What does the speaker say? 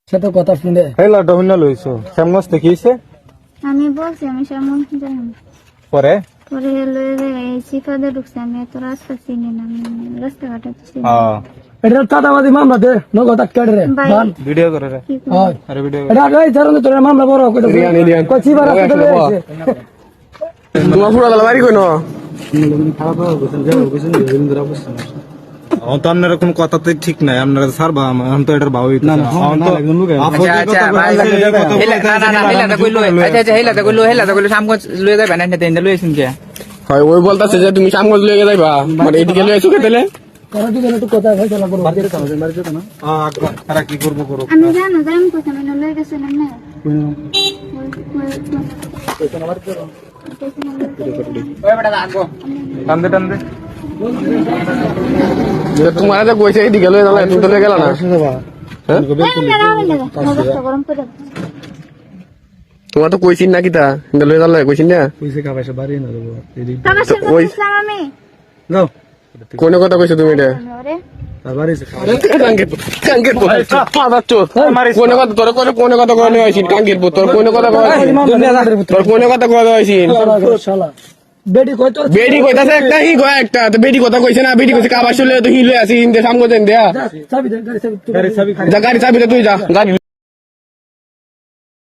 সে তো কথা শুনে এই লাড্ডু হইনা লইছো শ্যামগঞ্জ থেকে হইছে আমি বলছি আমি সামন যাই পরে পরে লয়ে যাই শিখাতে ঢুকছে আমি এত রাস্তা চিনি না আমি রাস্তাঘাটে চিনি না। এটা চাঁদাবাজি মামলা দে নগদ কেটে রে ভাই, বান ভিডিও করে রে কি করবো? হয় আরে ভিডিও এটা এই ধরনের তোর মামলা বড় করে কচি বার আছে তোমার পুরা বাড়ি কই ন তো আপনার কোন কথাতে ঠিক নাই আপনারা স্যার আমি তো এটার ভাব হইতেছে হয় ওই বলতাছে যে তুমি শ্যামগঞ্জ লয়ে যাইবা মানে এদিকে লয়ে এসো কেতেলে তোরা দুজনে একটু কথা ফয়সালা করো তারা কি করবো করো আমি জানো জানি কোথায় আমি লয়ে গেছিলাম না টানদে টানদে তোমার যে কইছে এদিকে লয়ে যাবে তুমি তো লয়ে গেল না গরম করে তোমার তো কইছিন না কিতা লয়ে যাবে কইছিন না ওই আমি কোন কথা কইছো তুমি এটা ওরে কোন কথা তোর কোন কথা কয় হয়েছিল কাঙ্গের তোর কোন কথা কয় তোর কোন কথা কয় হয়েছিল শালা বেডি কই তোর বেডি কইতাছে একটা হি কয় একটা তো বেডি কথা কইছে না বেডি কইছে কাবার চলে তো হি লয়ে আসি ইনতে সামগো দেন দেয়া চাবি দে গাড়ি চাবি গাড়ি চাবি তুই যা গাড়ি